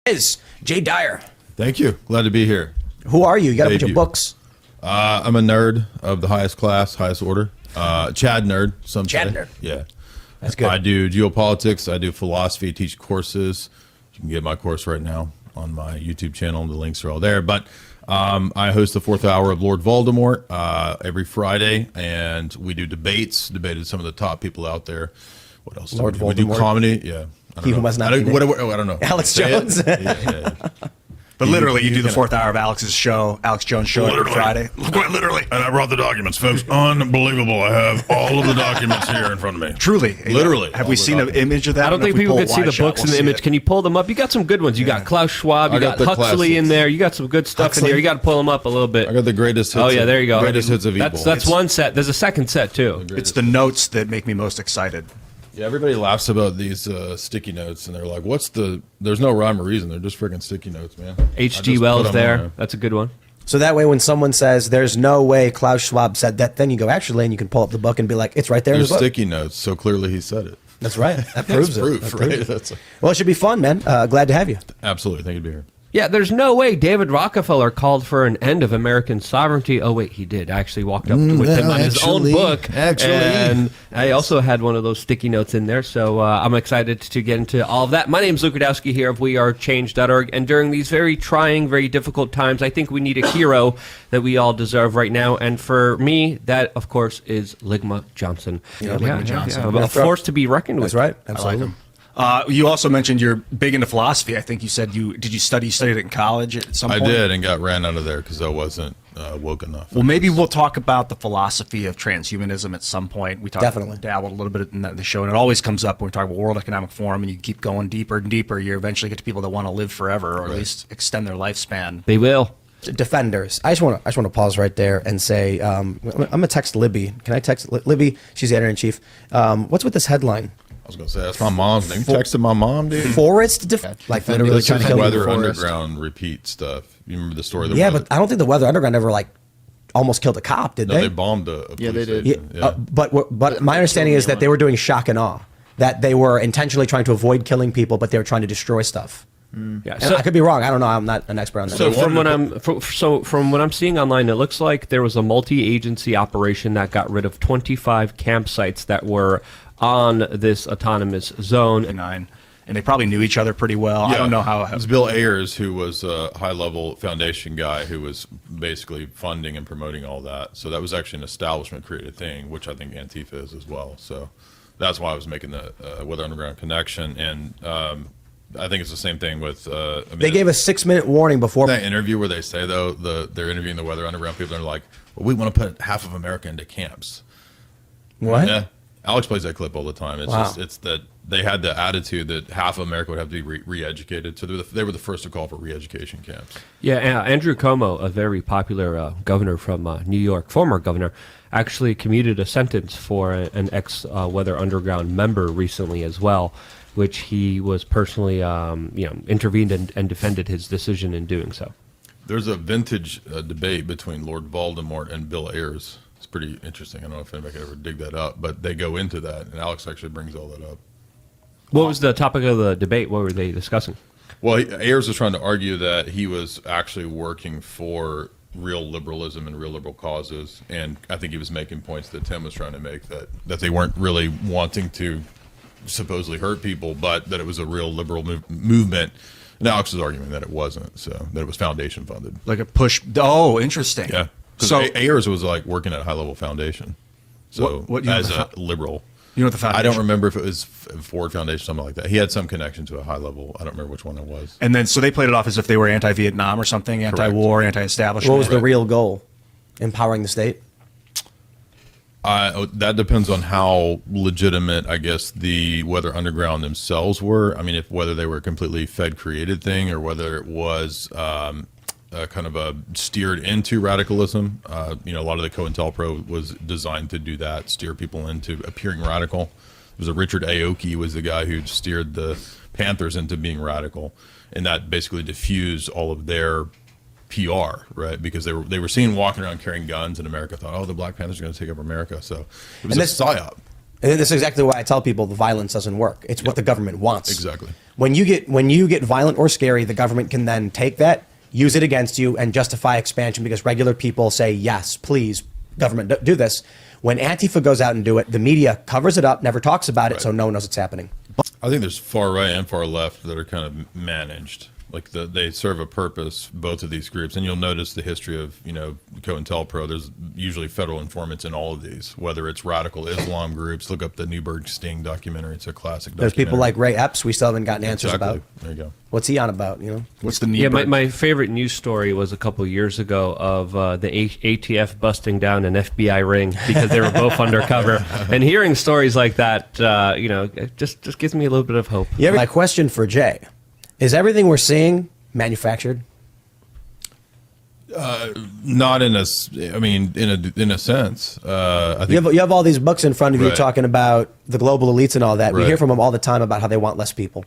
is Jay Dyer. Thank you. Glad to be here. Who are you? You got a bunch of books. I'm a nerd of the highest class, highest order. Chad nerd. Chad nerd. Yeah. That's good. I do geopolitics. I do philosophy, teach courses. You can get my course right now on my YouTube channel. The links are all there. But I host the 4th hour of Lord Voldemort every Friday, and we do debates. Debated some of the top people out there. What else? Lord do we do? We do comedy. Yeah. He who must not be I don't know. Alex Jones. Yeah. But literally, you do the 4th hour of Alex's show, Alex Jones' show every Friday. Quite literally. And I brought the documents, folks. Unbelievable. I have all of the documents here in front of me. Truly. Literally. Have we seen an image of that? I don't think people could see the books in the image. Can you pull them up? You got some good ones. You got Klaus Schwab. You got Huxley in there. You got some good stuff in there. You got to pull them up a little bit. I got the greatest hits. Oh, yeah, there you go. Greatest hits of evil. That's one set. There's a second set, too. It's the notes that make me most excited. Yeah, everybody laughs about these sticky notes, and they're like, there's no rhyme or reason. They're just freaking sticky notes, man. H.G. Wells there. That's a good one. So that way, when someone says, there's no way Klaus Schwab said that, then you go, actually, and you can pull up the book and be like, it's right there in the There's book. sticky notes, so clearly he said it. That's right. That proves it. Proof, right? Well, it should be fun, man. Glad to have you. Absolutely. Thank you to be here. Yeah, there's no way David Rockefeller called for an end of American sovereignty. Oh, wait, he did. I actually walked up with him on his own book. And I also had one of those sticky notes in there, so I'm excited to get into all of that. My name's Luke Radowski here of wearechange.org, and during these very trying, very difficult times, I think we need a hero that we all deserve right now, and for me, that, of course, is Ligma Johnson. Ligma Johnson. A force to be reckoned with. That's right. Absolutely. I like him. You also mentioned you're big into philosophy. I think you said you studied it in college at some point? I did, and got ran out of there because I wasn't woke enough. Well, maybe we'll talk about the philosophy of transhumanism at some point. We dabbled a little bit in the show, and it always comes up when we talk about World Economic Forum, and you keep going deeper and deper. You eventually get to people that want to live forever, or at least extend their lifespan. They will. Defenders. I just want to pause right there and say, I'm going to text Libby. Can I text Libby? She's the editor-in-chief. What's with this headline? I was going to say, that's my mom's name. You texted my mom, dude? Forest? Like literally trying to kill Weather the forest. Underground repeat stuff. You remember the story? But I don't think the Weather Underground ever almost killed a cop, did they? They bombed a police they did. station. Yeah. But my understanding is that they were doing shock and awe. That they were intentionally trying to avoid killing people, but they were trying to destroy stuff. Yeah, so, I could be wrong. I don't know. I'm not an expert on that. So from what I'm seeing online, it looks like there was a multi-agency operation that got rid of 25 campsites that were on this autonomous zone. And they probably knew each other pretty well. Yeah. I don't know how. It was Bill Ayers, who was a high-level foundation guy who was basically funding and promoting all that. So that was actually an establishment-created thing, which I think Antifa is as well. So that's why I was making the Weather Underground connection. And I think it's the same thing with. They gave a 6-minute warning before that interview where they say though they're interviewing the Weather Underground people. And they're like, well, we want to put half of America into camps. What? Yeah, Alex plays that clip all the time. It's it's that they had the attitude that half of America would have to be re-educated. So they were the first to call for re-education camps. Yeah, Andrew Cuomo, a very popular governor from New York, former governor, actually commuted a sentence for an ex-Weather Underground member recently as well, which he was personally, intervened and defended his decision in doing so. There's a vintage debate between Lord Voldemort and Bill Ayers. It's pretty interesting. I don't know if anybody could ever dig that up, but they go into that, and Alex actually brings all that up. What was the topic of the debate? What were they discussing? Well, Ayers was trying to argue that he was actually working for real liberalism and real liberal causes, and I think he was making points that Tim was trying to make, that they weren't really wanting to supposedly hurt people, but that it was a real liberal movement. And Alex was arguing that it wasn't, so that it was foundation funded. Like a push. Oh, interesting. Yeah. So Ayers was like working at a high level foundation. So what as a liberal. You know what the foundation? I don't remember if it was Ford Foundation, something like that. He had some connection to a high level. I don't remember which one it was. And then, so they played it off as if they were anti-Vietnam or something, anti-war, anti-establishment. What was the real goal? Empowering the state? That depends on how legitimate, I guess, the Weather Underground themselves were. I mean, whether they were a completely Fed-created thing or whether it was kind of a steered into radicalism. A lot of the COINTELPRO was designed to do that, steer people into appearing radical. It was Richard Aoki was the guy who steered the Panthers into being radical, and that basically diffused all of their PR, right? Because they were seen walking around carrying guns, and America thought, oh, the Black Panthers are going to take over America. So it was a psyop. And this is exactly why I tell people the violence doesn't work. It's what the government wants. Exactly. When you get violent or scary, the government can then take that, use it against you, and justify expansion because regular people say, yes, please, government, do this. When Antifa goes out and do it, the media covers it up, never talks about it, so no one knows it's happening. I think there's far right and far left that are kind of managed. Like they serve a purpose, both of these groups, and you'll notice the history of COINTELPRO. There's usually federal informants in all of these, whether it's radical Islam groups. Look up the Newberg Sting documentary; it's a classic. There's people like Ray Epps we still haven't gotten answers about. There you go. What's he on about? What's the Newberg? Yeah, my favorite news story was a couple years ago of the ATF busting down an FBI ring because they were both undercover. And hearing stories like that, just gives me a little bit of hope. Yeah. My question for Jay. Is everything we're seeing manufactured? Not in a sense. I think You have all these books in front of you Right. talking about the global elites and all that. We Right. hear from them all the time about how they want less people,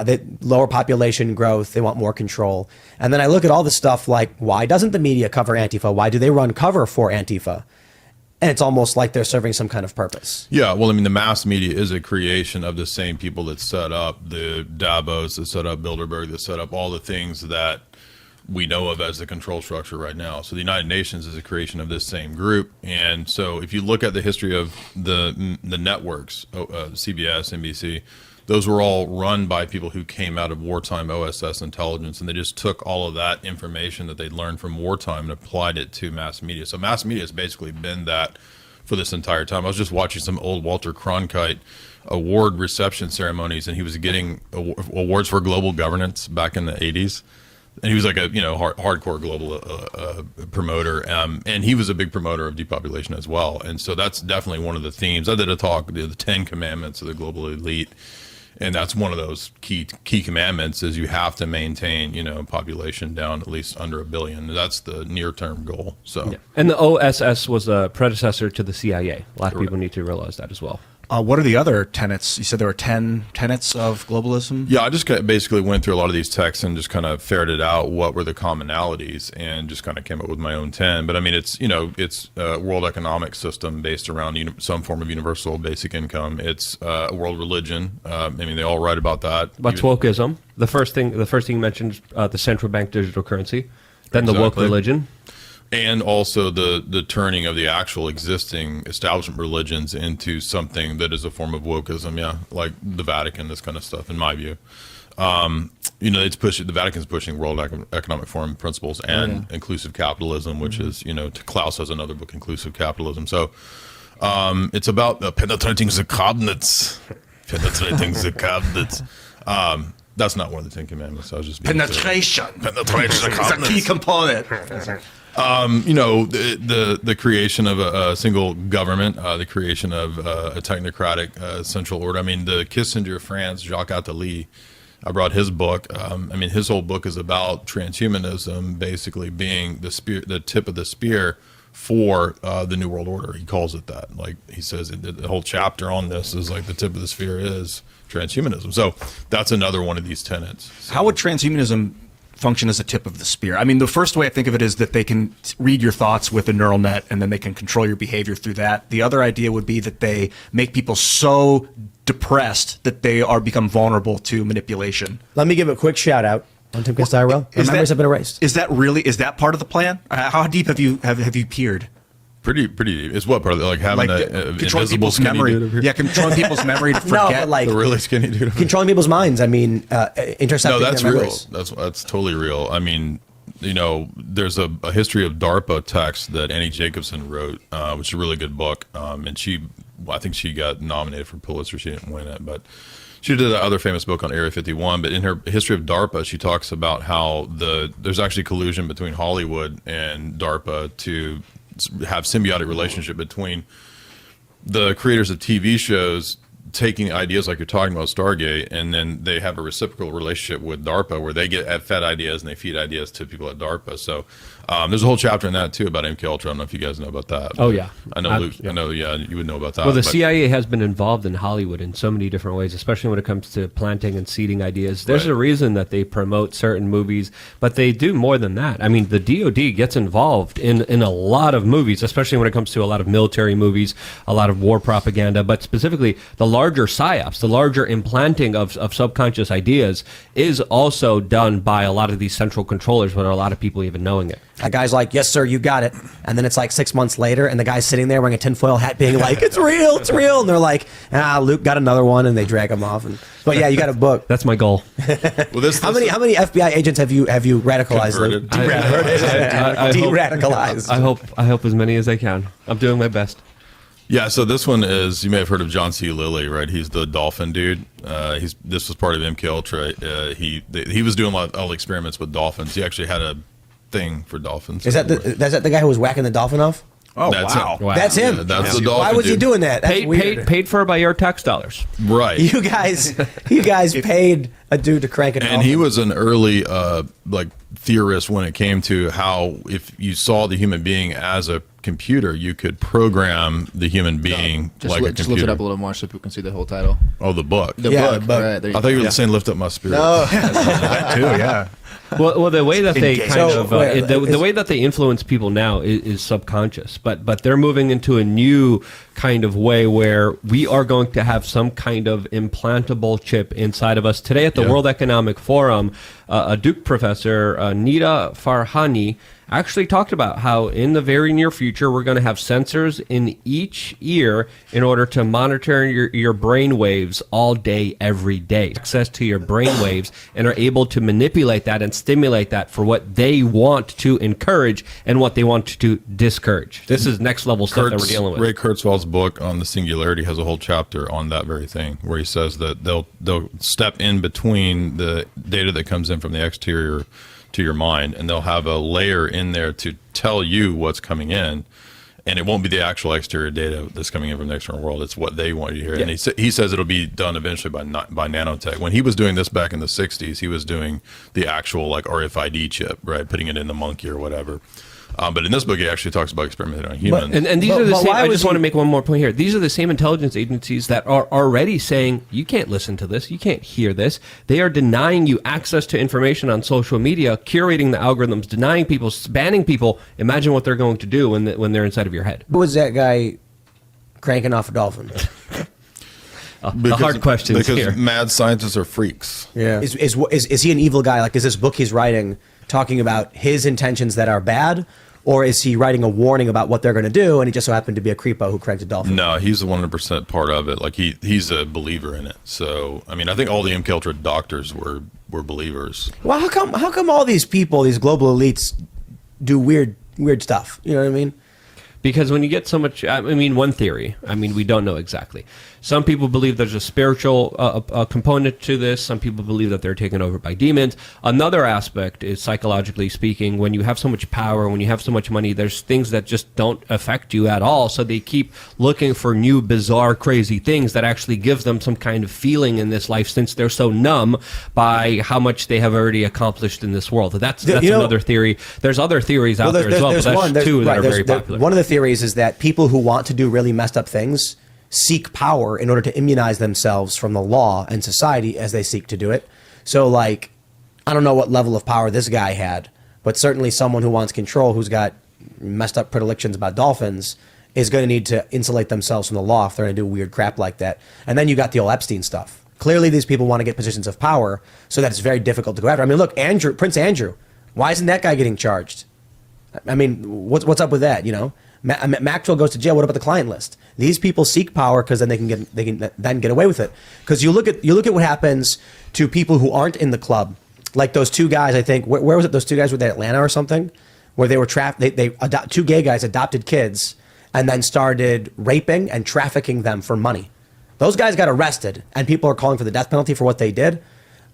they lower population growth, they want more control. And then I look at all the stuff like, why doesn't the media cover Antifa? Why do they run cover for Antifa? And it's almost like they're serving some kind of purpose. Yeah, well, I mean, the mass media is a creation of the same people that set up the Davos, that set up Bilderberg, that set up all the things that we know of as the control structure right now. So the United Nations is a creation of this same group. And so if you look at the history of the networks, CBS, NBC, those were all run by people who came out of wartime OSS intelligence, and they just took all of that information that they'd learned from wartime and applied it to mass media. So mass media has basically been that for this entire time. I was just watching some old Walter Cronkite award reception ceremonies, and he was getting awards for global governance back in the 80s. And he was like a hardcore global promoter, and he was a big promoter of depopulation as well. And so that's definitely one of the themes. I did a talk, the 10 Commandments of the Global Elite, and that's one of those key commandments is you have to maintain population down at least under 1 billion. That's the near term goal. So Yeah. And the OSS was a predecessor to the CIA. A lot of people need to realize that as well. What are the other tenets? You said there were 10 tenets of globalism? Yeah, I just basically went through a lot of these texts and just kind of ferreted out what were the commonalities and just kind of came up with my own 10. But I mean, it's a world economic system based around some form of universal basic income. It's a world religion. I mean, they all write about that. What's wokeism? The first thing you mentioned, the central bank digital currency, then the woke Exactly. religion. And also the turning of the actual existing establishment religions into something that is a form of wokeism, like the Vatican, this kind of stuff, in my view. The Vatican's pushing World Economic Forum principles and inclusive capitalism, which is, Klaus has another book, Inclusive Capitalism. So it's about penetrating the cabinets. Penetrating the cabinets. That's not one of the 10 Commandments. I was just being Penetration. Penetration It's a key component. The creation of a single government, the creation of a technocratic central order. I mean, the Kissinger France, Jacques Attali, I brought his book. His whole book is about transhumanism basically being the tip of the spear for the New World Order. He calls it that. Like he says, the whole chapter on this is like the tip of the spear is transhumanism. So that's another one of these tenets. So, How would transhumanism function as a tip of the spear? I mean, the first way I think of it is that they can read your thoughts with a neural net and then they can control your behavior through that. The other idea would be that they make people so depressed that they become vulnerable to manipulation. Let me give a quick shout out on Tim Tyrell. Our memories have been erased. Is that part of the plan? How deep have you peered? pretty deep. It's what part of it? Like having a controlling invisible people's skinny memory. dude over here? Yeah, controlling people's memory to forget. No, but like The really skinny dude over here? controlling people's minds. I mean, intercepting No, that's their real. memories. That's totally real. I mean, there's a history of DARPA text that Annie Jacobson wrote, which is a really good book. And I think she got nominated for Pulitzer. She didn't win it, but she did that other famous book on Area 51. But in her history of DARPA, she talks about how there's actually collusion between Hollywood and DARPA to have symbiotic relationship between the creators of TV shows taking ideas like you're talking about Stargate, and then they have a reciprocal relationship with DARPA where they get fed ideas and they feed ideas to people at DARPA. So there's a whole chapter in that too about MK Ultra. I don't know if you guys know about that. Oh yeah, I know. Luke, yeah. I know. Yeah, you would know about that. Well, the CIA has been involved in Hollywood in so many different ways, especially when it comes to planting and seeding ideas. There's a reason that they promote certain movies, but they do more than that. I mean, the DoD gets involved in a lot of movies, especially when it comes to a lot of military movies, a lot of war propaganda, but specifically the larger psyops, the larger implanting of subconscious ideas is also done by a lot of these central controllers without a lot of people even knowing it. A guy's like, yes, sir, you got it. And then it's like 6 months later, and the guy's sitting there wearing a tinfoil hat being like, it's real, it's real. And they're like, Luke got another one, and they drag him off. But yeah, you got a book. That's my goal. Well, how many FBI agents have you radicalized, Luke? De-radicalized. I hope as many as I can. I'm doing my best. Yeah, so this one is, you may have heard of John C. Lilly, right? He's the dolphin dude. This was part of MK Ultra. He was doing all the experiments with dolphins. He actually had a thing for dolphins. Is that the guy who was whacking the dolphin off? Oh, that's wow. Him. Wow. That's him. Yeah, that's the dolphin. Why was he doing that? That's weird. Paid for by your tax dollars. Right. You guys paid a dude to crank it. And he was an early theorist when it came to how if you saw the human being as a computer, you could program the human being like a computer. Just lift it up a little more so people can see the whole title. Oh, the book. The book. Right, I thought you were saying lift up my spirit. No. That too, yeah. Well, the way that they the way that they influence people now is subconscious, but they're moving into a new kind of way where we are going to have some kind of implantable chip inside of us. Today at the World Economic Forum, a Duke professor, Nida Farhani, actually talked about how in the very near future we're going to have sensors in each ear in order to monitor your brain waves all day, every day. Access to your brain waves and are able to manipulate that and stimulate that for what they want to encourage and what they want to discourage. This is next level stuff that we're dealing with. Ray Kurzweil's book on the singularity has a whole chapter on that very thing, where he says that they'll step in between the data that comes in from the exterior to your mind, and they'll have a layer in there to tell you what's coming in, and it won't be the actual exterior data that's coming in from the external world. It's what they want you to hear. Yeah. And he says it'll be done eventually by nanotech. When he was doing this back in the 60s, he was doing the actual like RFID chip, right, putting it in the monkey or whatever. But in this book, he actually talks about experimenting on humans. And these are the same. I just want to make one more point here. These are the same intelligence agencies that are already saying you can't listen to this, you can't hear this. They are denying you access to information on social media, curating the algorithms, denying people, banning people. Imagine what they're going to do when they're inside of your head. Who was that guy cranking off a dolphin? The hard questions here. Because mad scientists are freaks. Yeah. Is he an evil guy? Like, is this book he's writing talking about his intentions that are bad? Or is he writing a warning about what they're going to do, and he just so happened to be a creepo who cranked a dolphin? No, he's the 100% part of it. Like he's a believer in it. So I mean, I think all the MK Ultra doctors were believers. Well, how come all these people, these global elites, do weird stuff? You know what I mean? Because when you get so much, I mean, one theory, I mean, we don't know exactly. Some people believe there's a spiritual component to this. Some people believe that they're taken over by demons. Another aspect is, psychologically speaking, when you have so much power, when you have so much money, there's things that just don't affect you at all. So they keep looking for new, bizarre, crazy things that actually gives them some kind of feeling in this life, since they're so numb by how much they have already accomplished in this world. That's another theory. There's other theories out there as well, but that's two that are very popular. One of the theories is that people who want to do really messed up things seek power in order to immunize themselves from the law and society as they seek to do it. So, like, I don't know what level of power this guy had, but certainly someone who wants control, who's got messed up predilections about dolphins, is going to need to insulate themselves from the law if they're going to do weird crap like that. And then you got the old Epstein stuff. Clearly, these people want to get positions of power so that it's very difficult to go after. I mean, look, Prince Andrew, why isn't that guy getting charged? I mean, what's up with that, you know? Maxwell goes to jail. What about the client list? These people seek power because then they can then get away with it. Because you look at what happens to people who aren't in the club, like those two guys. I think where was it? Those two guys were in Atlanta or something, where they were trapped. Two gay guys adopted kids and then started raping and trafficking them for money. Those guys got arrested, and people are calling for the death penalty for what they did.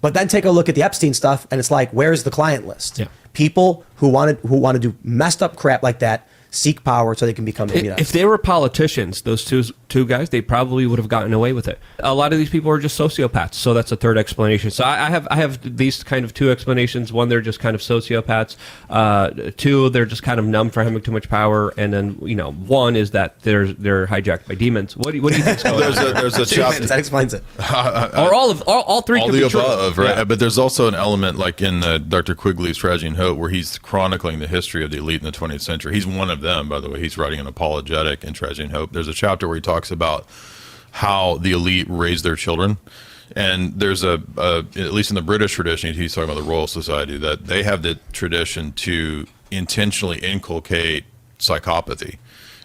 But then take a look at the Epstein stuff, and it's like, where's the client list? Yeah. People who want to do messed up crap like that seek power so they can become If they were politicians, those two guys, they probably would have gotten away with it. A lot of these people are just sociopaths, so that's a third explanation. So I have these kind of two explanations. One, they're just kind of sociopaths. Two, they're just kind of numb for having too much power. And then, one is that they're hijacked by demons. What do you think is going on? There's a chapter that explains it. Or all three all could the be true. above, right? Yeah. But there's also an element like in Dr. Quigley's Tragedy and Hope where he's chronicling the history of the elite in the 20th century. He's one of them, by the way. He's writing an apologetic in Tragedy and Hope. There's a chapter where he talks about how the elite raise their children. And there's at least in the British tradition, he's talking about the Royal Society, that they have the tradition to intentionally inculcate psychopathy.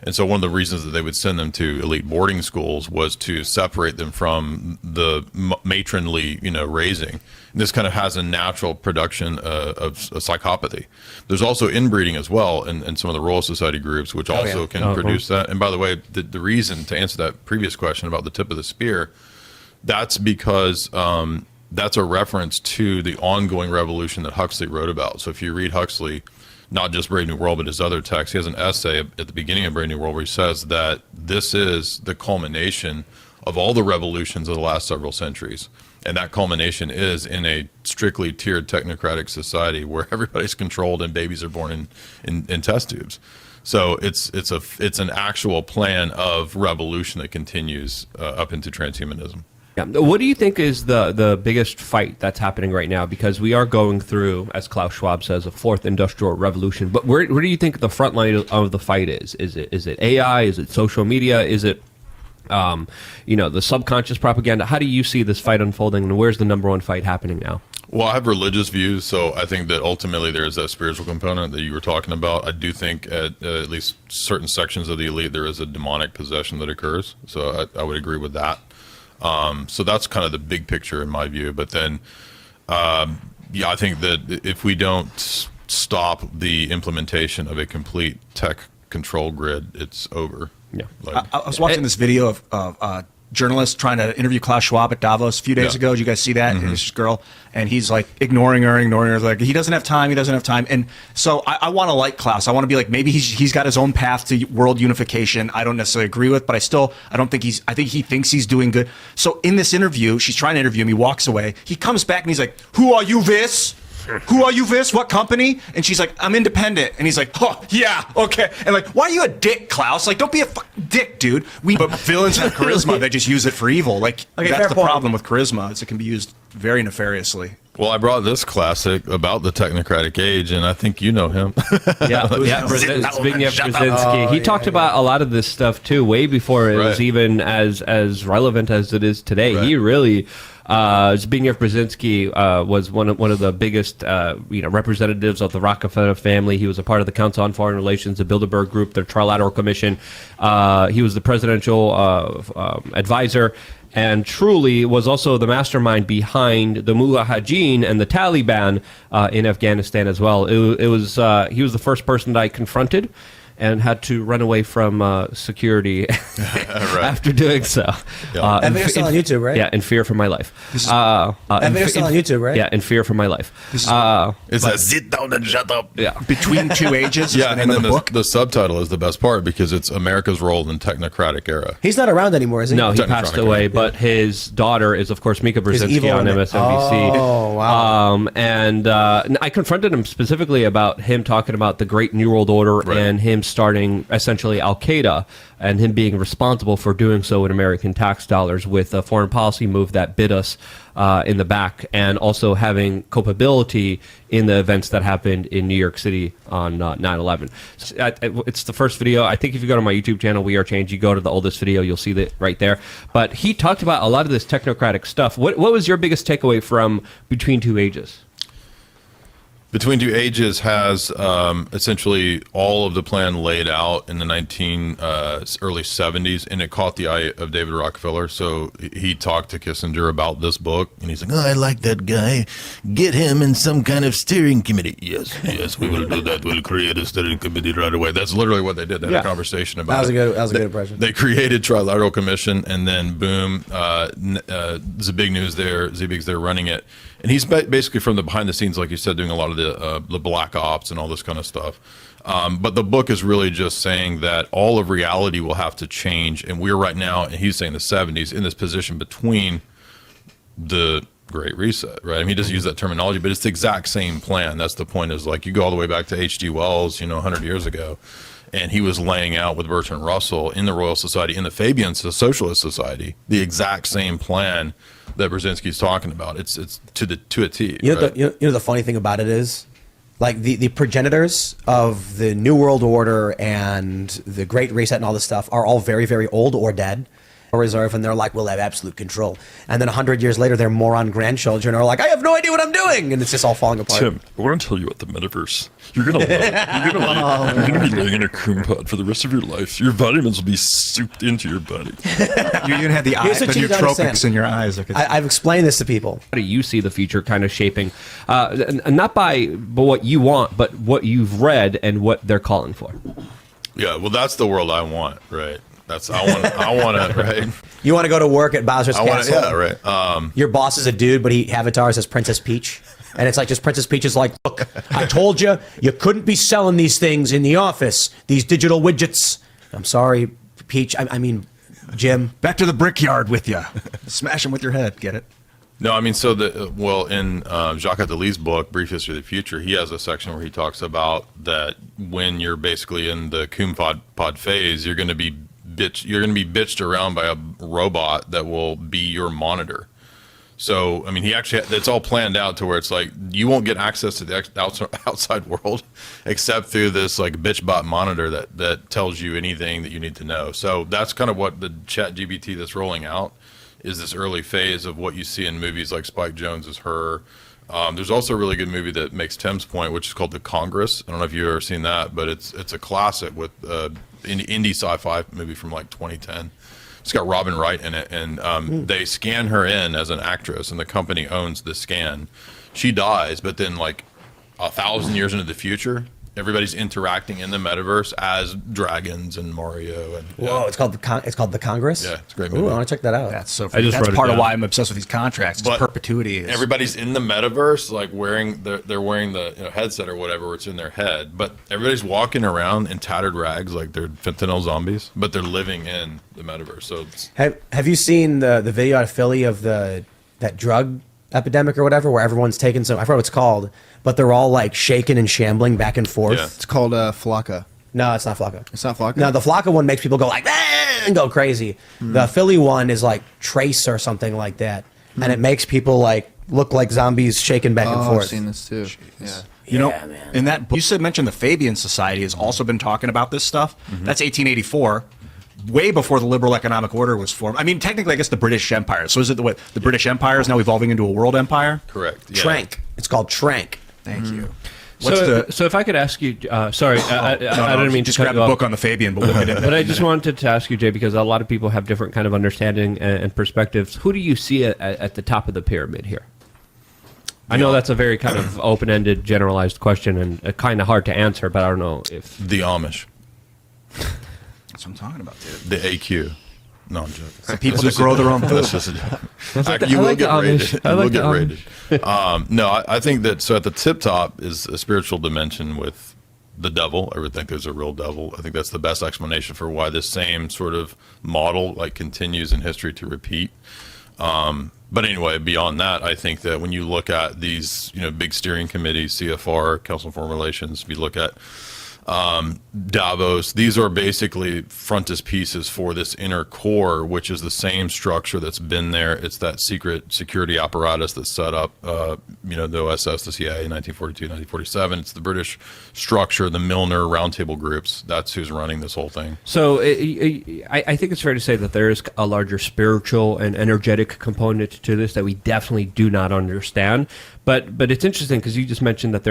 And so one of the reasons that they would send them to elite boarding schools was to separate them from the matronly, raising. And this kind of has a natural production of psychopathy. There's also inbreeding as well in some of the Royal Society groups, which also can produce that. And by the way, the reason to answer that previous question about the tip of the spear, that's because that's a reference to the ongoing revolution that Huxley wrote about. So if you read Huxley, not just Brave New World, but his other texts, he has an essay at the beginning of Brave New World where he says that this is the culmination of all the revolutions of the last several centuries. And that culmination is in a strictly tiered technocratic society where everybody's controlled and babies are born in test tubes. So it's an actual plan of revolution that continues up into transhumanism. Yeah. What do you think is the biggest fight that's happening right now? Because we are going through, as Klaus Schwab says, a fourth industrial revolution. But where do you think the front line of the fight is? Is it AI? Is it social media? Is it the subconscious propaganda? How do you see this fight unfolding, and where's the number one fight happening now? Well, I have religious views, so I think that ultimately there is that spiritual component that you were talking about. I do think at least certain sections of the elite there is a demonic possession that occurs. So I would agree with that. So that's kind of the big picture in my view. But then, I think that if we don't stop the implementation of a complete tech control grid, it's over. Yeah. I was watching this video of journalist trying to interview Klaus Schwab at Davos a few days ago. Did you guys see that? Mm-hmm. This girl, and he's like ignoring her. Like, he doesn't have time. And so I want to like Klaus. I want to be like, maybe he's got his own path to world unification. I don't necessarily agree with, but I think he thinks he's doing good. So in this interview, she's trying to interview him. He walks away. He comes back and he's like, "Who are you, Vis? Who are you, Vis? What company?" And she's like, "I'm independent." And he's like, "Oh, yeah, okay." And like, why are you a dick, Klaus? Like, don't be a fucking dick, dude. But villains have charisma. They just use it for evil. Like, that's the problem with charisma. Is it can be used very nefariously. Well, I brought this classic about the technocratic age, and I think you know him. Zbigniew Brzezinski. He talked about a lot of this stuff too, way before it was even as relevant as it is today. Right. He really, Zbigniew Brzezinski was one of the biggest representatives of the Rockefeller family. He was a part of the Council on Foreign Relations, the Bilderberg Group, the Trilateral Commission. He was the presidential advisor, and truly was also the mastermind behind the Mujahideen and the Taliban in Afghanistan as well. He was the first person that I confronted and had to run away from security after doing so. Yeah. And they're still on YouTube, right? Yeah, in fear for my life. And they're still on YouTube, right? Yeah, in fear for my life. It's that sit down and shut up. Yeah. Between Two Ages. Yeah, and then the subtitle is the best part because it's America's role in technocratic era. He's not around anymore, is he? No, he passed away, but his daughter is, of course, Mika Brzezinski on MSNBC. Oh, wow. And I confronted him specifically about him talking about the Great New World Order and him starting essentially Al-Qaeda and him being responsible for doing so with American tax dollars with a foreign policy move that bit us in the back, and also having culpability in the events that happened in New York City on 9/11. It's the first video. I think if you go to my YouTube channel, We Are Change, you go to the oldest video, you'll see that right there. But he talked about a lot of this technocratic stuff. What was your biggest takeaway from Between Two Ages? Between Two Ages has essentially all of the plan laid out in the early 70s, and it caught the eye of David Rockefeller. So he talked to Kissinger about this book, and he's like, "Oh, I like that guy. Get him in some kind of steering committee." Yes, we will do that. We'll create a steering committee right away. That's literally what they did. They had a conversation about that was a good impression. They created Trilateral Commission, and then boom, the big news there. Zbig's there running it. And he's basically from the behind the scenes, like you said, doing a lot of the black ops and all this kind of stuff. But the book is really just saying that all of reality will have to change. And we're right now, and he's saying the 70s, in this position between the Great Reset, right? I mean, he doesn't use that terminology, but it's the exact same plan. That's the point, is like you go all the way back to H.G. Wells, 100 years ago. And he was laying out with Bertrand Russell in the Royal Society, in the Fabian Socialist Society, the exact same plan that Brzezinski's talking about. It's to a T. Right? The funny thing about it is, like the progenitors of the New World Order and the Great Reset and all this stuff are all very, very old or dead. Reserve, and they're like, we'll have absolute control. And then 100 years later, their moron grandchildren are like, I have no idea what I'm doing, and it's just all falling apart. Tim, I want to tell you about the metaverse. You're gonna love it. You're gonna be laying in a coom pod for the rest of your life. Your vitamins will be souped into your body. You're gonna have the nootropics in your eyes. I've explained this to people. How do you see the future kind of shaping, not by what you want, but what you've read and what they're calling for? Yeah, well, that's the world I want, right? I want to, right? You want to go to work at Bowser's Castle? Yeah, right. Your boss is a dude, but he avatars as Princess Peach. And it's like, just Princess Peach is like, look, I told you, you couldn't be selling these things in the office, these digital widgets. I'm sorry, Peach. I mean, Jim. Back to the brickyard with you. Smash him with your head. Get it? No, I mean, in Jacques Attali's book, Brief History of the Future, he has a section where he talks about that when you're basically in the coom pod phase, you're going to be bitched around by a robot that will be your monitor. So, I mean, it's all planned out to where it's like you won't get access to the outside world except through this like bitch bot monitor that tells you anything that you need to know. So that's kind of what the ChatGPT that's rolling out is, this early phase of what you see in movies like Spike Jonze's Her. There's also a really good movie that makes Tim's point, which is called The Congress. I don't know if you've ever seen that, but it's a classic with indie sci-fi movie from like 2010. It's got Robin Wright in it, and they scan her in as an actress, and the company owns the scan. She dies, but then like 1,000 years into the future, everybody's interacting in the metaverse as dragons and Mario. And whoa, it's called the Congress. Yeah, it's a great movie. Ooh, I want to check that out. That's so. I just that's wrote it part of down. why I'm obsessed with these contracts. It's perpetuity. Everybody's in the metaverse, like they're wearing the headset or whatever, where it's in their head. But everybody's walking around in tattered rags, like they're fentanyl zombies, but they're living in the metaverse. So have you seen the video out of Philly of that drug epidemic or whatever, where everyone's taking some, I forgot what it's called, but they're all like shaking and shambling back and forth. Yeah. It's called Flocka. No, it's not Flocka. It's not Flocka? No, the Flocka one makes people go like, "Ah!" and go crazy. The Philly one is like Trace or something like that. And it makes people like look like zombies shaking back and Oh, forth. I've seen this too. Yeah. You know, man. in that book, you mentioned the Fabian Society has also been talking about this stuff. That's 1884, way before the liberal economic order was formed. I mean, technically, I guess the British Empire. So is it the British Empire is now evolving into a world empire? correct. Yeah. Trank. It's called Trank. Thank you. So if I could ask you, sorry, I didn't mean just to cut grab you a off. book on the Fabian, but we'll get into But that. I just wanted to ask you, Jay, because a lot of people have different kind of understanding and perspectives. Who do you see at the top of the pyramid here? I know that's a very kind of open-ended, generalized question and kind of hard to answer, but I don't know if... The Amish, That's what I'm talking about, dude. the AQ. No, I'm joking. The people that grow their own food. That's just a joke. You I will like get the Amish. rated. I You will like get the rated. No, I think that, so at the tip top is a spiritual dimension with the devil. I would think there's a real devil. I think that's the best explanation for why this same sort of model like continues in history to repeat. But anyway, beyond that, I think that when you look at these, big steering committees, CFR, Council on Foreign Relations, if you look at Davos, these are basically frontispieces for this inner core, which is the same structure that's been there. It's that secret security apparatus that set up, the OSS, the CIA in 1942, 1947. It's the British structure, the Milner roundtable groups. That's who's running this whole thing. So I think it's fair to say that there is a larger spiritual and energetic component to this that we definitely do not understand. But it's interesting because you just mentioned that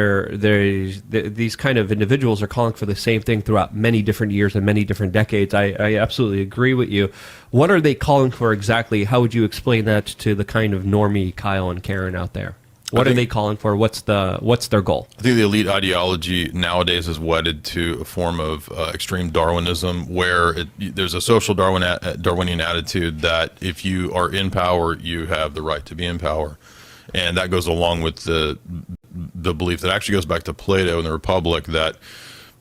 these kind of individuals are calling for the same thing throughout many different years and many different decades. I absolutely agree with you. What are they calling for exactly? How would you explain that to the kind of normie Kyle and Karen out there? What are they calling for? What's their goal? I think the elite ideology nowadays is wedded to a form of extreme Darwinism, where there's a social Darwinian attitude that if you are in power, you have the right to be in power. And that goes along with the belief that actually goes back to Plato in the Republic, that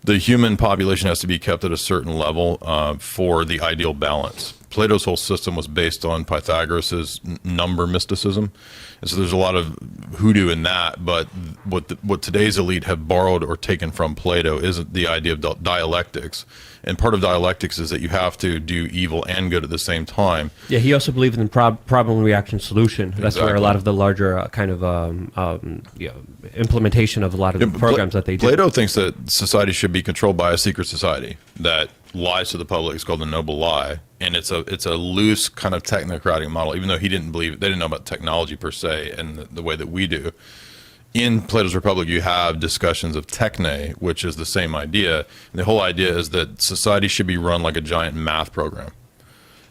the human population has to be kept at a certain level for the ideal balance. Plato's whole system was based on Pythagoras's number mysticism. And so there's a lot of hoodoo in that, but what today's elite have borrowed or taken from Plato is the idea of dialectics. And part of dialectics is that you have to do evil and good at the same time. Yeah, he also believed in problem reaction solution. That's Exactly. where a lot of the larger implementation of a lot of the programs that they do. Plato thinks that society should be controlled by a secret society that lies to the public. It's called the noble lie, and it's a loose kind of technocratic model. Even though he didn't believe, they didn't know about technology per se and the way that we do. In Plato's Republic, you have discussions of techne, which is the same idea. And the whole idea is that society should be run like a giant math program.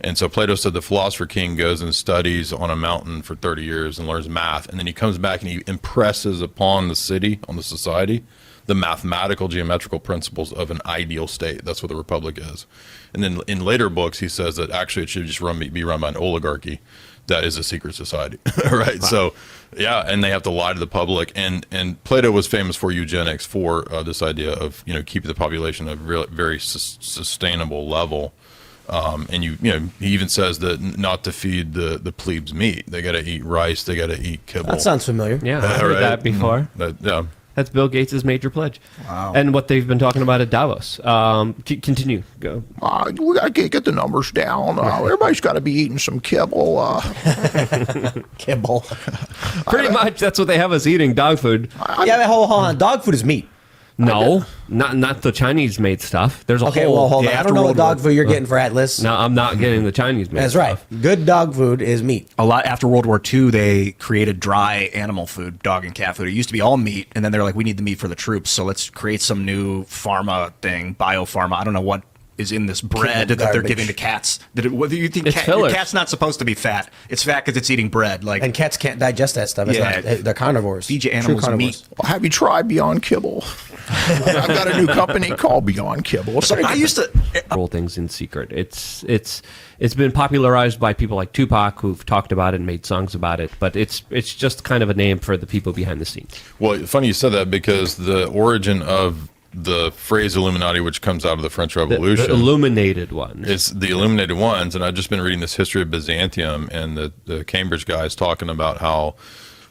And so Plato said the philosopher king goes and studies on a mountain for 30 years and learns math, and then he comes back and he impresses upon the city, on the society, the mathematical geometrical principles of an ideal state. That's what the Republic is. And then in later books, he says that actually it should just be run by an oligarchy that is a secret society, right? Wow. So, yeah, and they have to lie to the public. And Plato was famous for eugenics, for this idea of keeping the population at a very sustainable level. And he even says that not to feed the plebes meat. They got to eat rice. They got to eat kibble. That sounds familiar. Yeah, I've heard that before. Yeah. That's Bill Gates' major pledge. Wow. And what they've been talking about at Davos. Continue. Go. We got to get the numbers down. Everybody's got to be eating some kibble. Kibble. Pretty much, that's what they have us eating, dog food. Yeah, hold on. Dog food is meat. No, not the Chinese-made stuff. There's a Okay, whole... well, hold on. I don't know what dog World food you're getting for Atlas. No, I'm not getting the Chinese-made That's stuff. right. Good dog food is meat. A lot after World War II, they created dry animal food, dog and cat food. It used to be all meat, and then they're like, we need the meat for the troops, so let's create some new pharma thing, biopharma. I don't know what is in this bread that they're giving to cats. Whether you think It's your fillers. cat's not supposed to be fat. It's fat because it's eating bread. Like, And cats can't digest that stuff. It's Yeah. they're carnivores. feed your True animals carnivores. meat. Have you tried Beyond Kibble? I've got a new company called Beyond Kibble. So I used to. Roll things in secret. It's been popularized by people like Tupac, who've talked about it and made songs about it, but it's just kind of a name for the people behind the scenes. Well, funny you said that, because the origin of the phrase Illuminati, which comes out of the French Revolution, The illuminated ones. it's the illuminated ones. And I've just been reading this history of Byzantium, and the Cambridge guys talking about how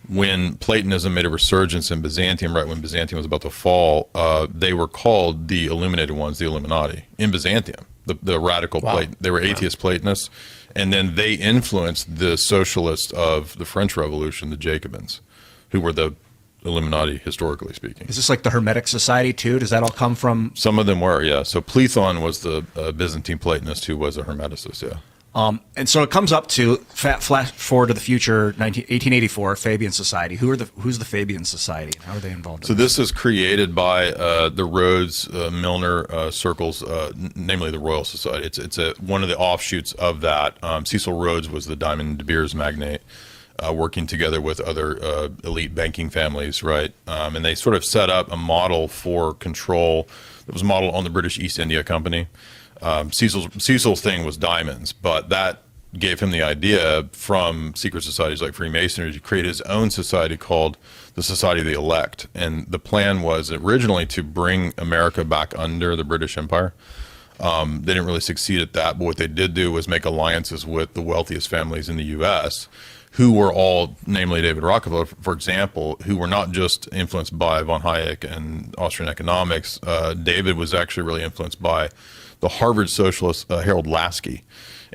when Platonism made a resurgence in Byzantium, right when Byzantium was about to fall, they were called the illuminated ones, the Illuminati, in Byzantium. The radical they were atheist Platonists, and then they influenced the socialists of the French Revolution, the Jacobins, who were the Illuminati, historically speaking. Is this like the Hermetic Society too? Does that all come from? Some of them were, yeah. So Plethon was the Byzantine Platonist who was a Hermeticist, yeah. And so it comes up to flash forward to the future, 1884, Fabian Society. Who's the Fabian Society? How are they involved? So this is created by the Rhodes Milner circles, namely the Royal Society. It's one of the offshoots of that. Cecil Rhodes was the Diamond De Beers magnate, working together with other elite banking families, right? And they sort of set up a model for control that was modeled on the British East India Company. Cecil's thing was diamonds, but that gave him the idea from secret societies like Freemasonry to create his own society called the Society of the Elect. And the plan was originally to bring America back under the British Empire. They didn't really succeed at that, but what they did do was make alliances with the wealthiest families in the U.S., who were all, namely David Rockefeller, for example, who were not just influenced by von Hayek and Austrian economics. David was actually really influenced by the Harvard socialist Harold Lasky,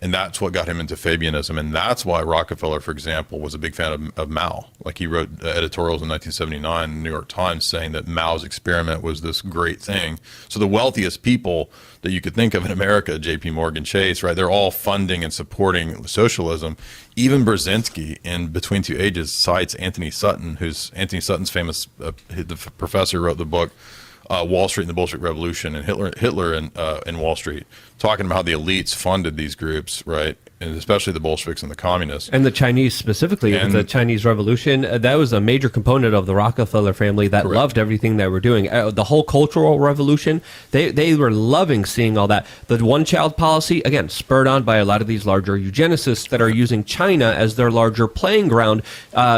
and that's what got him into Fabianism. And that's why Rockefeller, for example, was a big fan of Mao. Like, he wrote editorials in 1979 in the New York Times saying that Mao's experiment was this great thing. So the wealthiest people that you could think of in America, J.P. Morgan Chase, right, they're all funding and supporting socialism. Even Brzezinski, in Between Two Ages, cites Anthony Sutton, who's Anthony Sutton's famous, the professor wrote the book Wall Street and the Bolshevik Revolution, and Hitler and Wall Street, talking about how the elites funded these groups, right, and especially the Bolsheviks and the communists. And the Chinese specifically, And- the Chinese Revolution, that was a major component of the Rockefeller family that Correct. loved everything they were doing. The whole Cultural Revolution, they were loving seeing all that. The one-child policy, again, spurred on by a lot of these larger eugenicists that are using China as their larger playing ground,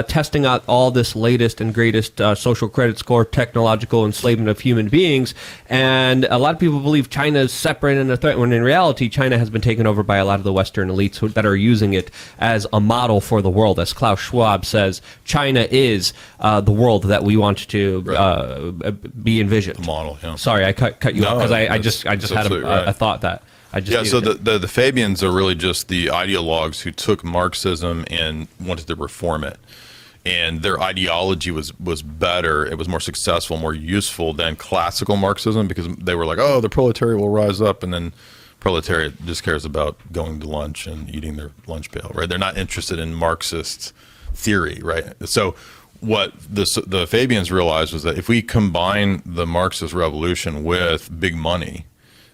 testing out all this latest and greatest social credit score, technological enslavement of human beings. And a lot of people believe China is separate and a threat, when in reality, China has been taken over by a lot of the Western elites that are using it as a model for the world. As Klaus Schwab says, China is the world that we want to be envisioned. The model, yeah. Sorry, I cut you No, off because I that's just had absolutely right. a thought that I just Yeah, so needed to- the Fabians are really just the ideologues who took Marxism and wanted to reform it. And their ideology was better. It was more successful, more useful than classical Marxism, because they were like, oh, the proletariat will rise up, and then proletariat just cares about going to lunch and eating their lunch pail, right? They're not interested in Marxist theory, right? So what the Fabians realized was that if we combine the Marxist revolution with big money,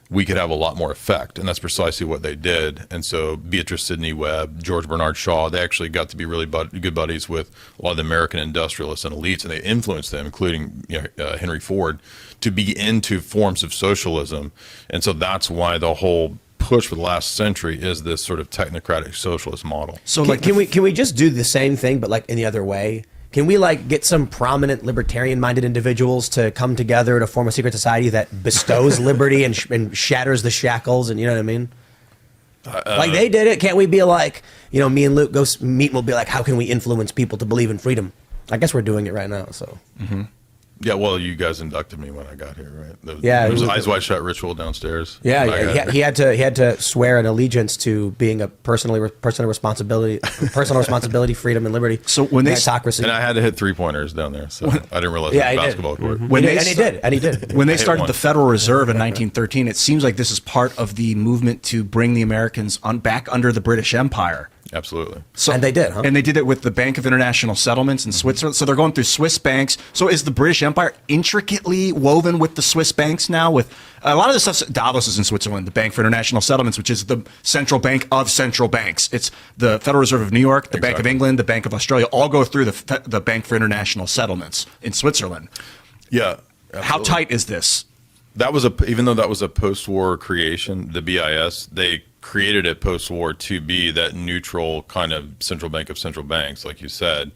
we could have a lot more effect. And that's precisely what they did. And so Beatrice Sidney Webb, George Bernard Shaw, they actually got to be really good buddies with a lot of the American industrialists and elites, and they influenced them, including Henry Ford, to be into forms of socialism. And so that's why the whole push for the last century is this sort of technocratic socialist model. So Can we just do the same thing, but like in the other way? Can we like get some prominent libertarian-minded individuals to come together to form a secret society that bestows liberty and shatters the shackles, and you know what I mean? Like they did it. Can't we be like, me and Luke go meet and we'll be like, how can we influence people to believe in freedom? I guess we're doing it right now. So Yeah, well, you guys inducted me when I got here, right? Yeah, there was it an was- Eyes Wide Shut ritual downstairs. yeah, when I got he here. had to swear an allegiance to being a personal responsibility, freedom and liberty. So when they- meritocracy. And I had to hit 3-pointers down there, so I didn't realize Yeah, it was he a did. basketball court. And he did. When they hit started one. the Federal Reserve in 1913, it seems like this is part of the movement to bring the Americans back under the British Empire. Absolutely. So, And they did, huh? And they did it with the Bank of International Settlements in Switzerland. So they're going through Swiss banks. So is the British Empire intricately woven with the Swiss banks now? With a lot of the stuff, Davos is in Switzerland, the Bank for International Settlements, which is the central bank of central banks. It's the Federal Reserve of New York, the Bank of Exactly. England, the Bank of Australia, all go through the Bank for International Settlements in Switzerland. Yeah. How absolutely. tight is this? That was even though that was a post-war creation, the BIS, they created it post-war to be that neutral kind of central bank of central banks, like you said.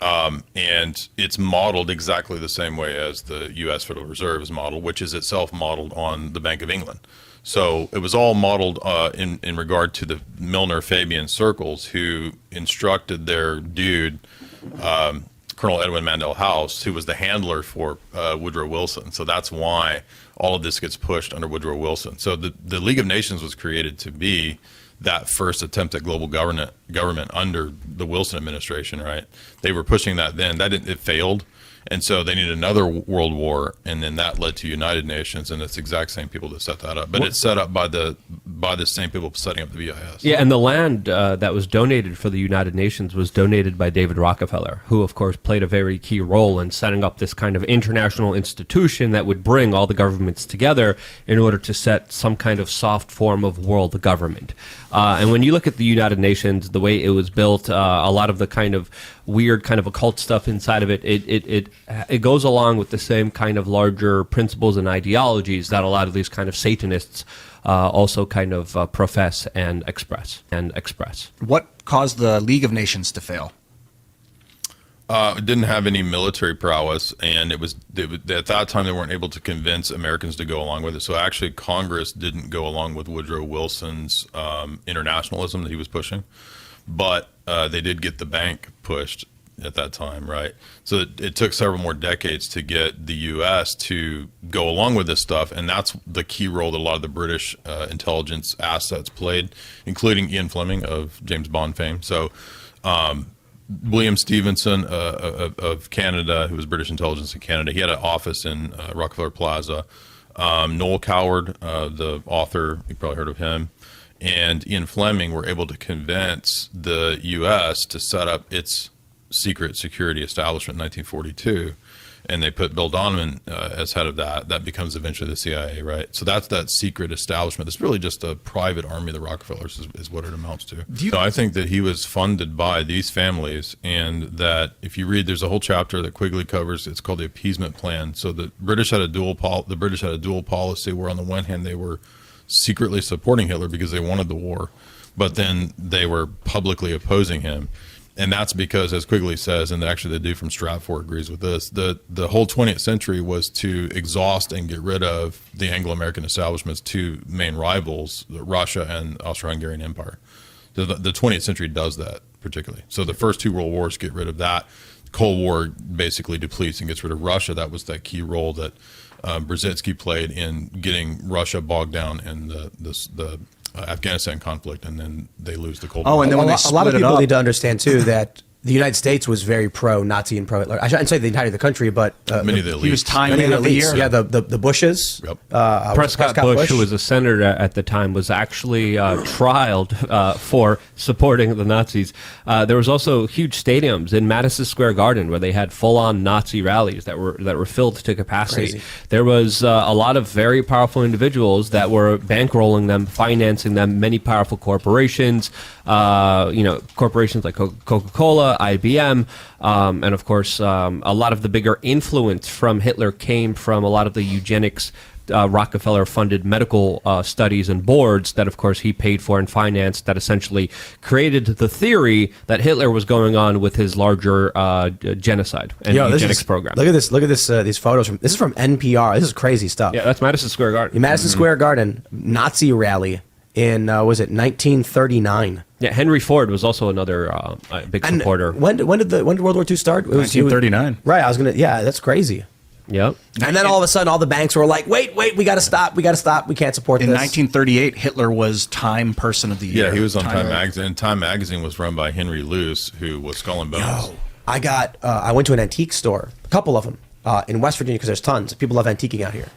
And it's modeled exactly the same way as the U.S. Federal Reserve is modeled, which is itself modeled on the Bank of England. So it was all modeled in regard to the Milner-Fabian circles, who instructed their dude, Colonel Edwin Mandel House, who was the handler for Woodrow Wilson. So that's why all of this gets pushed under Woodrow Wilson. So the League of Nations was created to be that first attempt at global government under the Wilson administration, right? They were pushing that then. It failed. And so they needed another world war, and then that led to United Nations, and it's the exact same people that set that up. But it's set up by the same people setting up the BIS. Yeah, and the land that was donated for the United Nations was donated by David Rockefeller, who, of course, played a very key role in setting up this kind of international institution that would bring all the governments together in order to set some kind of soft form of world government. And when you look at the United Nations, the way it was built, a lot of the kind of weird kind of occult stuff inside of it, it goes along with the same kind of larger principles and ideologies that a lot of these kind of Satanists also kind of profess and express. What caused the League of Nations to fail? It didn't have any military prowess, and at that time they weren't able to convince Americans to go along with it. So actually, Congress didn't go along with Woodrow Wilson's internationalism that he was pushing, but they did get the bank pushed at that time, right? So it took several more decades to get the U.S. to go along with this stuff, and that's the key role that a lot of the British intelligence assets played, including Ian Fleming of James Bond fame. So William Stevenson of Canada, who was British intelligence in Canada, he had an office in Rockefeller Plaza. Noel Coward, the author, you probably heard of him, and Ian Fleming were able to convince the U.S. to set up its secret security establishment in 1942. and they put Bill Donovan as head of that. That becomes eventually the CIA, right? So that's that secret establishment. It's really just a private army of the Rockefellers is what it amounts to. I think that he was funded by these families, and that if you read, there's a whole chapter that Quigley covers. It's called the appeasement plan. So the British had a dual policy, where on the one hand they were secretly supporting Hitler because they wanted the war, but then they were publicly opposing him. And that's because, as Quigley says, and actually the dude from Stratford agrees with this, the whole 20th century was to exhaust and get rid of the Anglo-American establishment's two main rivals, Russia and Austro-Hungarian Empire. The 20th century does that particularly. So the first two world wars get rid of that. Cold War basically depletes and gets rid of Russia. That was that key role that Brzezinski played in getting Russia bogged down in the Afghanistan conflict, and then they lose the Cold War. Oh, and then when a lot of people need to understand too that the United States was very pro-Nazi and pro-Hitler. I shouldn't say the entirety of the country, but many of the elites. he was tying many it of up the a elites. year. Yeah, the Bushes. Yep. Prescott Bush, who was a senator at the time, was actually trialed for supporting the Nazis. There was also huge stadiums in Madison Square Garden where they had full-on Nazi rallies that were filled to capacity. Crazy. There was a lot of very powerful individuals that were bankrolling them, financing them. Many powerful corporations, corporations like Coca-Cola, IBM. And of course, a lot of the bigger influence from Hitler came from a lot of the eugenics Rockefeller-funded medical studies and boards that, of course, he paid for and financed, that essentially created the theory that Hitler was going on with his larger genocide and eugenics program. Look at this. Look at this. These photos. This is from NPR. This is crazy stuff. Yeah, that's Madison Square Garden. In Madison Square Garden, Nazi rally in, was it 1939? Yeah, Henry Ford was also another big supporter. When did World War II start? It was 1939. Right. Yeah, that's crazy. Yep. And then all of a sudden, all the banks were like, wait, we got to stop. We can't support In this. 1938, Hitler was Time Person of the Year. Yeah, he was on Time Magazine. And Time Magazine was run by Henry Luce, who was Skull and Bones. I went to an antique store, a couple of them, in West Virginia, because there's tons. People love antiquing out here.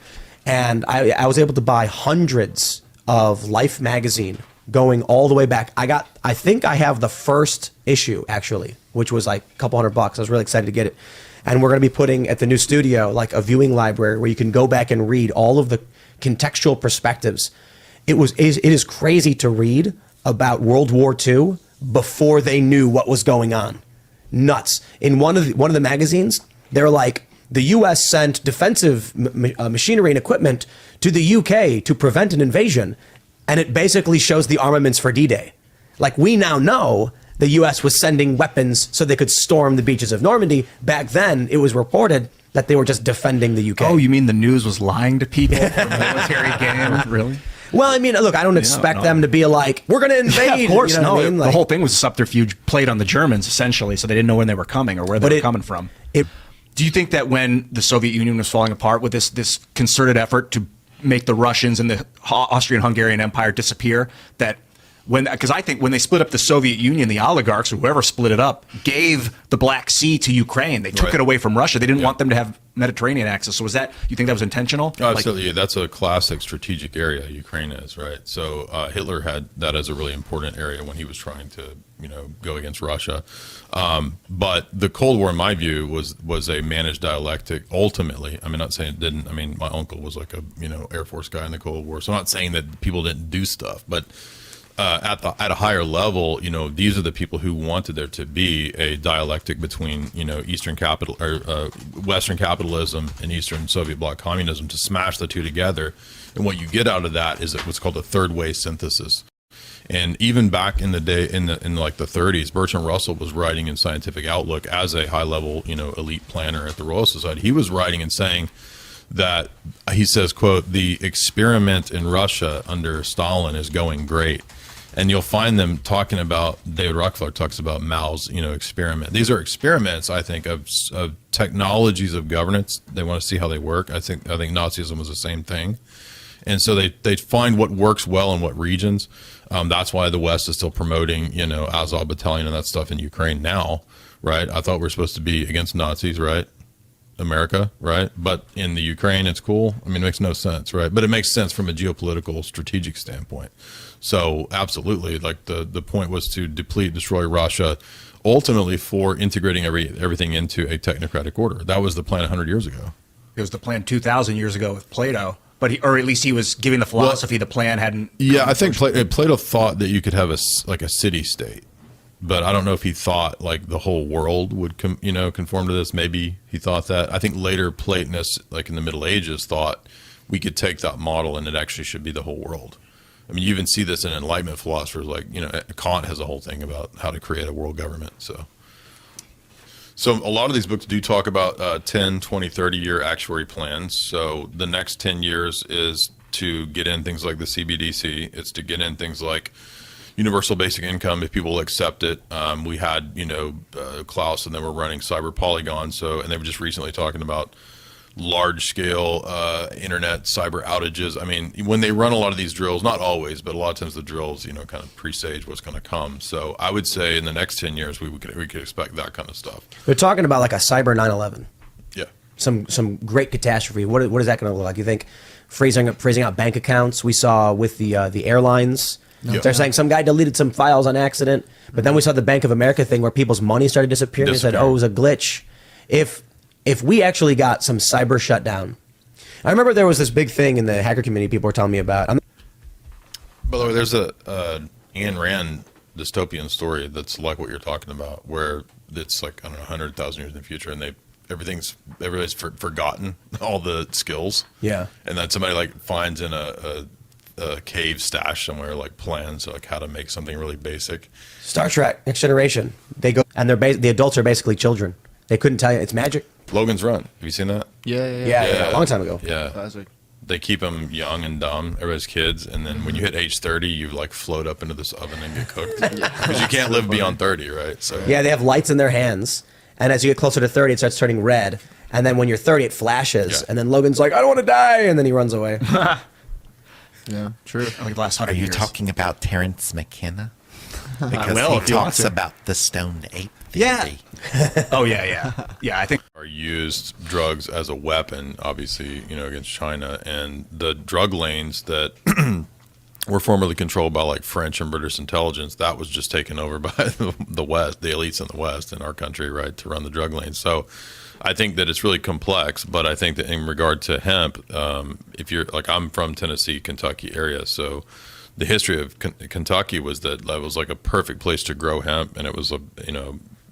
And I was able to buy hundreds of Life magazine going all the way back. I think I have the first issue, actually, which was like a couple $100. I was really excited to get it. And we're going to be putting at the new studio like a viewing library where you can go back and read all of the contextual perspectives. It is crazy to read about World War II before they knew what was going on. Nuts. In one of the magazines, they're like, the U.S. sent defensive machinery and equipment to the UK to prevent an invasion, and it basically shows the armaments for D-Day. Like, we now know the U.S. was sending weapons so they could storm the beaches of Normandy. Back then, it was reported that they were just defending the UK. Oh, you mean the news was lying to people for military gain? Really? Well, I mean, look, I don't expect them to be like, we're going to invade. Yeah, of course, you know what I mean? The Like, whole thing was a subterfuge played on the Germans, essentially, so they didn't know when they were coming or where they were coming from. Do you think that when the Soviet Union was falling apart with this concerted effort to make the Russians and the Austrian-Hungarian Empire disappear, because I think when they split up the Soviet Union, the oligarchs or whoever split it up gave the Black Sea to Ukraine. They took it away from Russia. They didn't want them to have Mediterranean access. So you think that was intentional? Oh, absolutely. That's a classic strategic area, Ukraine is, right? So Hitler had that as a really important area when he was trying to, go against Russia. But the Cold War, in my view, was a managed dialectic. Ultimately, I'm not saying it didn't. I mean, my uncle was like a Air Force guy in the Cold War, so I'm not saying that people didn't do stuff, but at a higher level, these are the people who wanted there to be a dialectic between, Eastern capital or Western capitalism and Eastern Soviet bloc communism to smash the two together. And what you get out of that is what's called a third way synthesis. And even back in the day, in like the 30s, Bertrand Russell was writing in Scientific Outlook as a high level, elite planner at the Royal Society. He was writing and saying that he says, quote, the experiment in Russia under Stalin is going great. And you'll find them talking about, David Rockefeller talks about Mao's, experiment. These are experiments, I think, of technologies of governance. They want to see how they work. I think Nazism was the same thing. And so they find what works well in what regions. That's why the West is still promoting, Azov Battalion and that stuff in Ukraine now, right? I thought we were supposed to be against Nazis, right? America, right? But in the Ukraine, it's cool. I mean, it makes no sense, right? But it makes sense from a geopolitical, strategic standpoint. So absolutely, like the point was to deplete, destroy Russia, ultimately for integrating everything into a technocratic order. That was the plan 100 years ago. It was the plan 2,000 years ago with Plato, but or at least he was giving the philosophy. The plan hadn't. Yeah, I think Plato thought that you could have a city state, but I don't know if he thought like the whole world would conform to this. Maybe he thought that. I think later Platonists, like in the Middle Ages, thought we could take that model and it actually should be the whole world. I mean, you even see this in Enlightenment philosophers, like, Kant has a whole thing about how to create a world government. So a lot of these books do talk about 10, 20, 30-year actuary plans. So the next 10 years is to get in things like the CBDC. It's to get in things like universal basic income if people accept it. We had, Klaus and then we're running Cyber Polygon. And they were just recently talking about large-scale internet cyber outages. I mean, when they run a lot of these drills, not always, but a lot of times the drills, kind of presage what's going to come. So I would say in the next 10 years, we could expect that kind of stuff. They're talking about like a cyber 9/11. Yeah. Some great catastrophe. What is that going to look like? You think freezing out bank accounts? We saw with the airlines. Yep. They're saying some guy deleted some files on accident, but then we saw the Bank of America thing where people's money started disappearing. They said, "Oh, it was a glitch." If we actually got some cyber shutdown, I remember there was this big thing in the hacker community people were telling me about. By the way, there's a Ayn Rand dystopian story that's like what you're talking about, where it's like, I don't know, 100,000 years in the future, and everybody's forgotten all the skills. Yeah. And then somebody like finds in a cave stash somewhere like plans like how to make something really basic. Star Trek, Next Generation. They go and the adults are basically children. They couldn't tell you it's magic. Logan's Run. Have you seen that? Yeah, a long time ago. Yeah. Classic. They keep them young and dumb. Everybody's kids, and then when you hit age 30, you like float up into this oven and get cooked because you can't live beyond 30, right? So yeah, they have lights in their hands, and as you get closer to 30, it starts turning red, and then when you're 30, it flashes, and then Logan's like, "I don't want to die," and then he runs away. Yeah, true. Like the last 100 Are you years. talking about Terrence McKenna? Because will, he if you want talks to. about the stoned ape Yeah. theory. Oh yeah. I think are used drugs as a weapon, obviously, against China, and the drug lanes that were formerly controlled by like French and British intelligence, that was just taken over by the West, the elites in the West in our country, right, to run the drug lanes. So I think that it's really complex, but I think that in regard to hemp, if you're like, I'm from Tennessee, Kentucky area, so the history of Kentucky was that was like a perfect place to grow hemp, and it was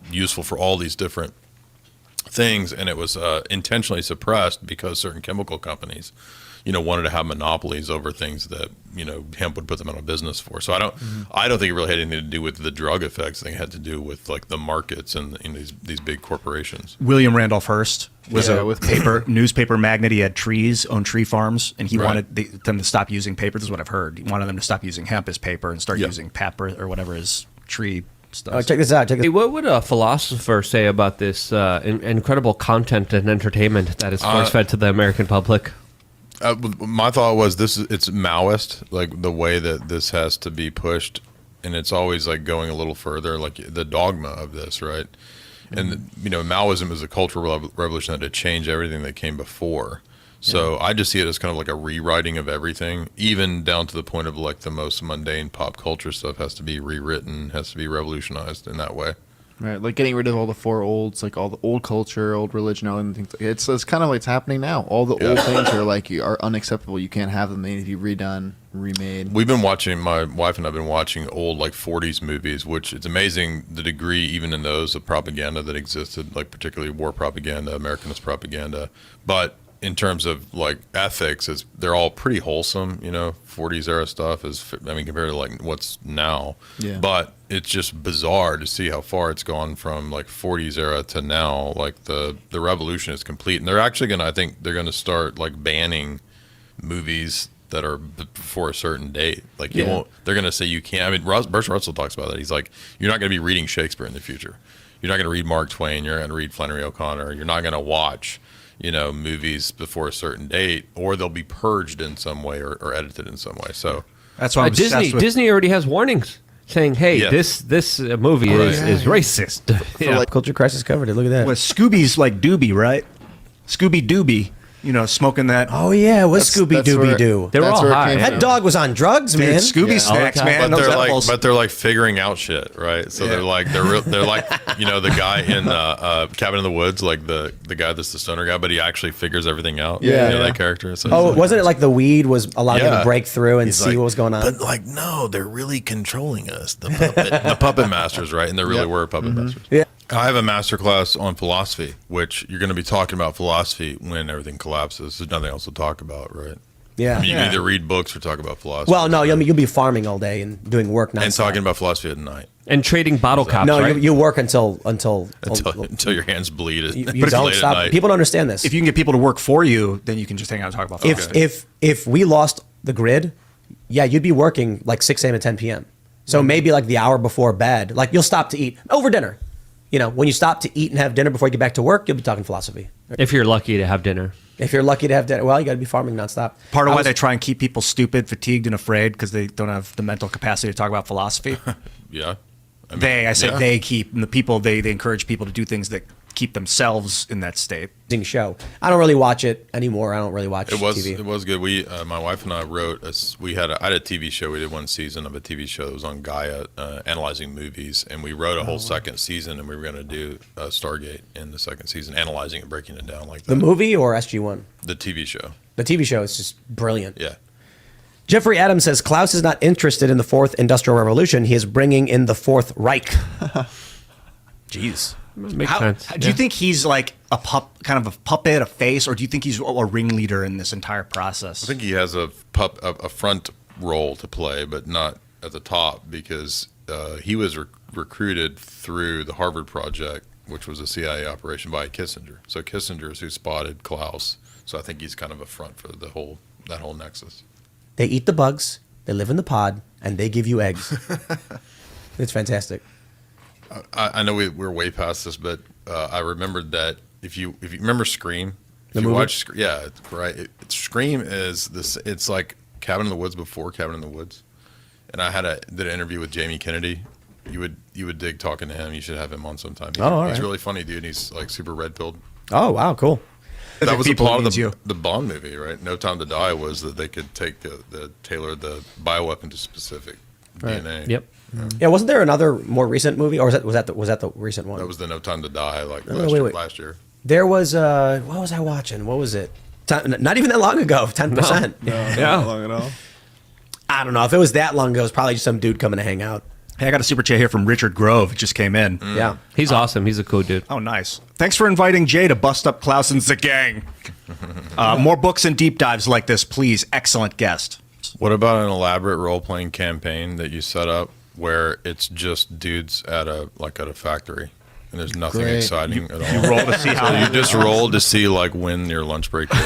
useful for all these different things, and it was intentionally suppressed because certain chemical companies wanted to have monopolies over things that hemp would put them out of business for. So I don't think it really had anything to do with the drug effects. I think it had to do with like the markets and these big corporations. William Randolph Hearst was a newspaper magnate. He had owned tree farms, and he wanted them to stop using paper. This is what I've heard. He wanted them to stop using hemp as paper and start using pap or whatever his tree stuff. Check this out. Hey, what would a philosopher say about this incredible content and entertainment that is force-fed to the American public? My thought was it's Maoist, like the way that this has to be pushed, and it's always like going a little further, like the dogma of this, right? And Maoism is a cultural revolution that had changed everything that came before. So I just see it as kind of like a rewriting of everything, even down to the point of like the most mundane pop culture stuff has to be rewritten, has to be revolutionized in that way. Right, like getting rid of all the four olds, like all the old culture, old religion, all the things. It's kind of like it's happening now. All the old things are unacceptable. You can't have them. They need to be redone, remade. We've been watching, my wife and I've been watching old like 40s movies, which it's amazing the degree even in those of propaganda that existed, like particularly war propaganda, Americanist propaganda. But in terms of like ethics, they're all pretty wholesome, 40s era stuff compared to like what's now. Yeah. But it's just bizarre to see how far it's gone from like 40s era to now. Like the revolution is complete, and they're actually I think they're gonna start like banning movies that are before a certain date. Like you won't. They're gonna say you can't. I mean, Bertrand Russell talks about that. He's like, you're not gonna be reading Shakespeare in the future. You're not gonna read Mark Twain. You're not gonna read Flannery O'Connor. You're not gonna watch movies before a certain date, or they'll be purged in some way or edited in some way. So that's why Disney already has warnings saying, "Hey, this movie is racist." Culture crisis covered it. Look at that. Well, Scooby's like Doobie, right? Scooby Dooby, smoking that. Oh yeah, it was Scooby that's where- Dooby Doo. They were That's all where it high. came That from. dog was on drugs, Dude, man. Scooby snacks, all the man. time. But Those they're edibles. like figuring out shit, right? So they're like they're like the guy in Cabin in the Woods, like the guy that's the stoner guy, but he actually figures everything out. Yeah, that yeah. character. So Oh, it's like- wasn't it like the weed was allowing him Yeah. to break through and He's see like, what was going on? But like, no, they're really controlling us. The puppet masters, right? And there really were puppet masters. Yeah. I have a master class on philosophy, which you're going to be talking about philosophy when everything collapses. There's nothing else to talk about, right? Yeah. I mean, you Yeah. can either read books or talk about philosophy. Well, no, you'll be farming all day and doing work nonstop. and talking about philosophy at night And trading bottle caps, No, right? you work until until your hands bleed. you But it's don't late at stop. night. People don't understand this. If you can get people to work for you, then you can just hang out and talk about philosophy. If we lost the grid, yeah, you'd be working like 6 a.m. to 10 p.m. So maybe like the hour before bed, like you'll stop to eat over dinner. When you stop to eat and have dinner before you get back to work, you'll be talking philosophy. If you're lucky to have dinner. If you're lucky to have dinner, well, you got to be farming nonstop. Part of I why was- they try and keep people stupid, fatigued, and afraid because they don't have the mental capacity to talk about philosophy. Yeah. I mean, I said yeah. they keep, and the people, they encourage people to do things that keep themselves in that state. show. I don't really watch it anymore. I don't really watch It was TV. it was good. We my wife and I wrote I had a TV show. We did one season of a TV show that was on Gaia, analyzing movies, and we wrote a whole second season, and we were going to do Stargate in the second season, analyzing it, breaking it down like that. The movie or SG1? The TV show. The TV show is just brilliant. Yeah. Jeffrey Adams says Klaus is not interested in the fourth industrial revolution. He is bringing in the Fourth Reich. Jeez. Makes sense. Do you think he's like kind of a puppet, a face, or do you think he's a ringleader in this entire process? I think he has a front role to play, but not at the top, because he was recruited through the Harvard Project, which was a CIA operation by Kissinger. So Kissinger is who spotted Klaus. So I think he's kind of a front for that whole nexus. They eat the bugs, they live in the pod, and they give you eggs. It's fantastic. I know we're way past this, but I remembered that if you remember Scream, The if you movie? watch, right. Scream is this. It's like Cabin in the Woods before Cabin in the Woods, and I did an interview with Jamie Kennedy. You would dig talking to him. You should have him on sometime. All He's right. really funny, dude. He's like super red pilled. Oh, wow, cool. That was the people plot of needs you. the Bond movie, right? No Time to Die was that they could take tailor the bioweapon to specific DNA. Yep. Yeah, wasn't there another more recent movie, or was that the recent one? That was the No Time to Die, like wait. last year. There was what was I watching? What was it? Not even that long ago. 10%. Yeah. Long at all. I don't know if it was that long ago. It was probably just some dude coming to hang out. Hey, I got a super chat here from Richard Grove. It just came in. Yeah. He's awesome. He's a cool dude. Oh, nice. Thanks for inviting Jay to bust up Klaus and the gang. More books and deep dives like this, please. Excellent guest. What about an elaborate role playing campaign that you set up where it's just dudes at a factory and there's nothing Great. exciting at all? You roll to see how you just roll to see like when your lunch break is.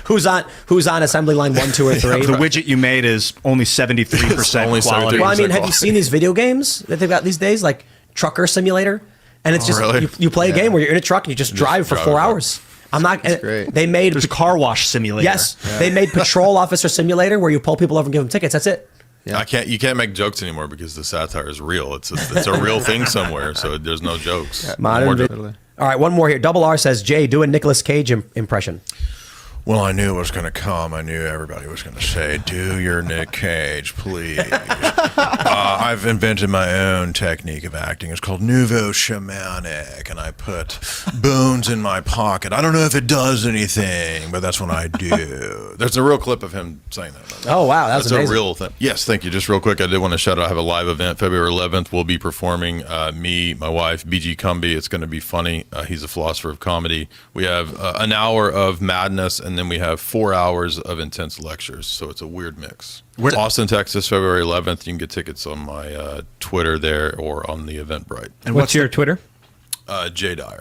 Who's on assembly line 1, 2, or 3? the widget you made is only 73% Only quality. 73%. Well, I mean, have you seen these video games that they've got these days, like Trucker Simulator? And it's just really? you play a game where you're in a truck and you just drive for drive 4 it. hours. I'm not. great. They made There's a car wash simulator. yes, they made Patrol Officer Simulator where you pull people over and give them tickets. That's it. Yeah. You can't make jokes anymore because the satire is real. It's a real thing somewhere, so there's no jokes. Modern More video. All right, one more here. Double R says, Jay, do a Nicolas Cage impression. Well, I knew it was going to come. I knew everybody was going to say, do your Nick Cage, please. I've invented my own technique of acting. It's called nouveau shamanic, and I put bones in my pocket. I don't know if it does anything, but that's what I do. There's a real clip of him saying that. Oh, wow, that's amazing. a real thing. Yes, thank you. Just real quick, I did want to shout out. I have a live event February 11th. We'll be performing. Me, my wife, BG Cumby. It's going to be funny. He's a philosopher of comedy. We have an hour of madness, and then we have 4 hours of intense lectures. So it's a weird mix. Austin, Texas, February 11th. You can get tickets on my Twitter there or on the Eventbrite. And what's your Twitter? J Dyer.